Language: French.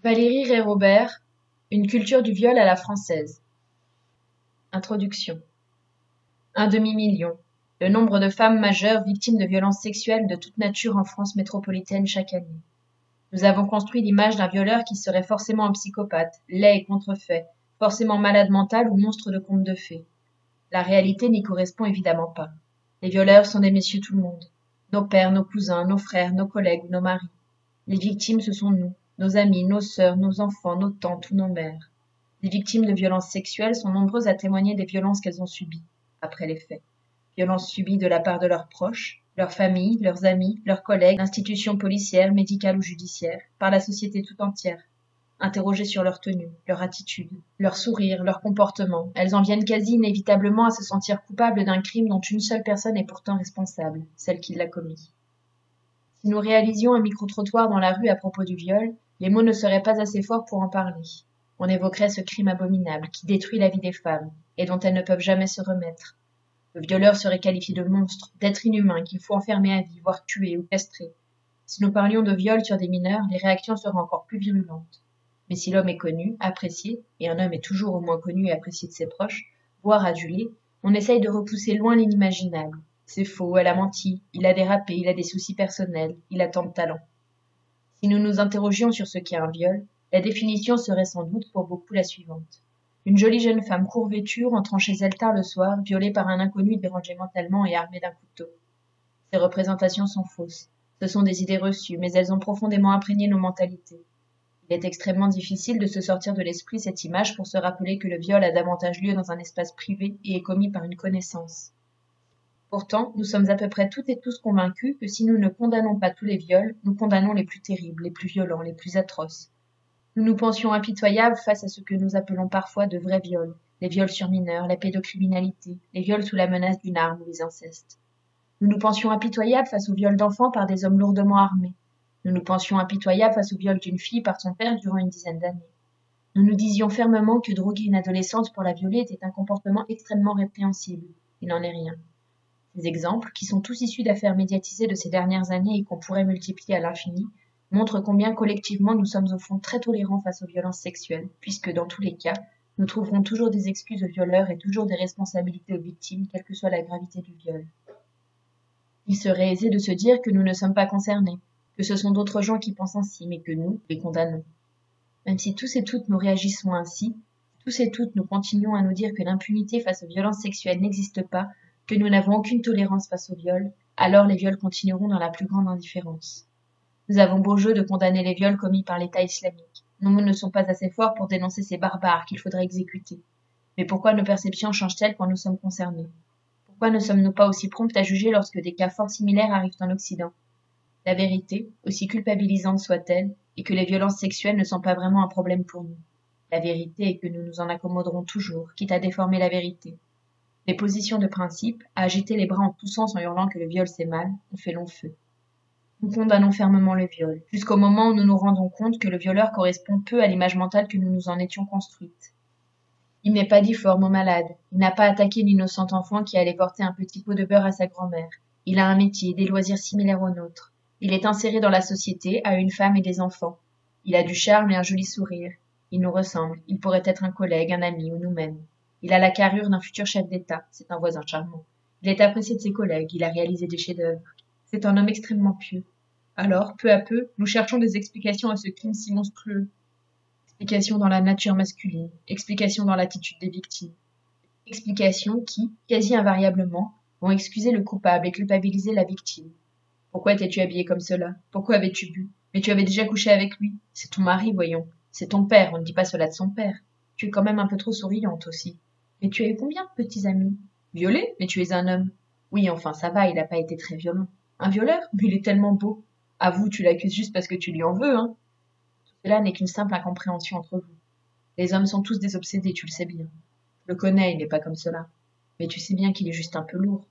Valérie Rey-Robert, Une culture du viol à la française. Introduction. Un demi-million. Le nombre de femmes majeures victimes de violences sexuelles de toute nature en France métropolitaine chaque année. Nous avons construit l'image d'un violeur qui serait forcément un psychopathe, laid et contrefait, forcément malade mental ou monstre de conte de fées. La réalité n'y correspond évidemment pas. Les violeurs sont des messieurs tout le monde. Nos pères, nos cousins, nos frères, nos collègues ou nos maris. Les victimes, ce sont nous, nos amis, nos sœurs, nos enfants, nos tantes ou nos mères. Les victimes de violences sexuelles sont nombreuses à témoigner des violences qu'elles ont subies, après les faits. Violences subies de la part de leurs proches, leurs familles, leurs amis, leurs collègues, institutions policières, médicales ou judiciaires, par la société tout entière. Interrogées sur leur tenue, leur attitude, leur sourire, leur comportement, elles en viennent quasi inévitablement à se sentir coupables d'un crime dont une seule personne est pourtant responsable, celle qui l'a commis. Si nous réalisions un micro-trottoir dans la rue à propos du viol, les mots ne seraient pas assez forts pour en parler. On évoquerait ce crime abominable qui détruit la vie des femmes et dont elles ne peuvent jamais se remettre. Le violeur serait qualifié de monstre, d'être inhumain qu'il faut enfermer à vie, voire tuer ou castrer. Si nous parlions de viol sur des mineurs, les réactions seraient encore plus virulentes. Mais si l'homme est connu, apprécié, et un homme est toujours au moins connu et apprécié de ses proches, voire adulé, on essaye de repousser loin l'inimaginable. C'est faux, elle a menti, il a dérapé, il a des soucis personnels, il a tant de talent. Si nous nous interrogions sur ce qu'est un viol, la définition serait sans doute pour beaucoup la suivante. Une jolie jeune femme court vêtue rentrant chez elle tard le soir, violée par un inconnu dérangé mentalement et armé d'un couteau. Ces représentations sont fausses. Ce sont des idées reçues, mais elles ont profondément imprégné nos mentalités. Il est extrêmement difficile de se sortir de l'esprit cette image pour se rappeler que le viol a davantage lieu dans un espace privé et est commis par une connaissance. Pourtant, nous sommes à peu près toutes et tous convaincus que si nous ne condamnons pas tous les viols, nous condamnons les plus terribles, les plus violents, les plus atroces. Nous nous pensions impitoyables face à ce que nous appelons parfois de vrais viols, les viols sur mineurs, la pédocriminalité, les viols sous la menace d'une arme ou les incestes. Nous nous pensions impitoyables face aux viols d'enfants par des hommes lourdement armés. Nous nous pensions impitoyables face au viol d'une fille par son père durant une dizaine d'années. Nous nous disions fermement que droguer une adolescente pour la violer était un comportement extrêmement répréhensible. Il n'en est rien. Ces exemples, qui sont tous issus d'affaires médiatisées de ces dernières années et qu'on pourrait multiplier à l'infini, montrent combien collectivement nous sommes au fond très tolérants face aux violences sexuelles, puisque dans tous les cas, nous trouverons toujours des excuses aux violeurs et toujours des responsabilités aux victimes, quelle que soit la gravité du viol. Il serait aisé de se dire que nous ne sommes pas concernés, que ce sont d'autres gens qui pensent ainsi, mais que nous les condamnons. Même si tous et toutes nous réagissons ainsi, tous et toutes nous continuons à nous dire que l'impunité face aux violences sexuelles n'existe pas, que nous n'avons aucune tolérance face aux viols, alors les viols continueront dans la plus grande indifférence. Nous avons beau jeu de condamner les viols commis par l'État islamique. Nos mots ne sont pas assez forts pour dénoncer ces barbares qu'il faudrait exécuter. Mais pourquoi nos perceptions changent-elles quand nous sommes concernés? Pourquoi ne sommes-nous pas aussi prompts à juger lorsque des cas fort similaires arrivent en Occident? La vérité, aussi culpabilisante soit-elle, est que les violences sexuelles ne sont pas vraiment un problème pour nous. La vérité est que nous nous en accommoderons toujours, quitte à déformer la vérité. Les positions de principe, à agiter les bras en tous sens en hurlant que le viol c'est mal, ont fait long feu. Nous condamnons fermement le viol, jusqu'au moment où nous nous rendons compte que le violeur correspond peu à l'image mentale que nous nous en étions construite. Il n'est pas difforme ou malade, il n'a pas attaqué une innocente enfant qui allait porter un petit pot de beurre à sa grand-mère. Il a un métier, des loisirs similaires aux nôtres. Il est inséré dans la société, a une femme et des enfants. Il a du charme et un joli sourire. Il nous ressemble, il pourrait être un collègue, un ami ou nous-mêmes. Il a la carrure d'un futur chef d'État, c'est un voisin charmant. Il est apprécié de ses collègues, il a réalisé des chefs-d'œuvre. C'est un homme extrêmement pieux. Alors, peu à peu, nous cherchons des explications à ce crime si monstrueux. Explications dans la nature masculine, explications dans l'attitude des victimes. Explications qui, quasi invariablement, vont excuser le coupable et culpabiliser la victime. Pourquoi t'es-tu habillée comme cela? Pourquoi avais-tu bu? Mais tu avais déjà couché avec lui. C'est ton mari, voyons. C'est ton père, on ne dit pas cela de son père. Tu es quand même un peu trop souriante aussi. Mais tu as eu combien de petits amis? Violé? Mais tu es un homme. Oui, enfin, ça va, il n'a pas été très violent. Un violeur? Mais il est tellement beau. Avoue, tu l'accuses juste parce que tu lui en veux, hein. Tout cela n'est qu'une simple incompréhension entre vous. Les hommes sont tous des obsédés, tu le sais bien. Je le connais, il n'est pas comme cela. Mais tu sais bien qu'il est juste un peu lourd.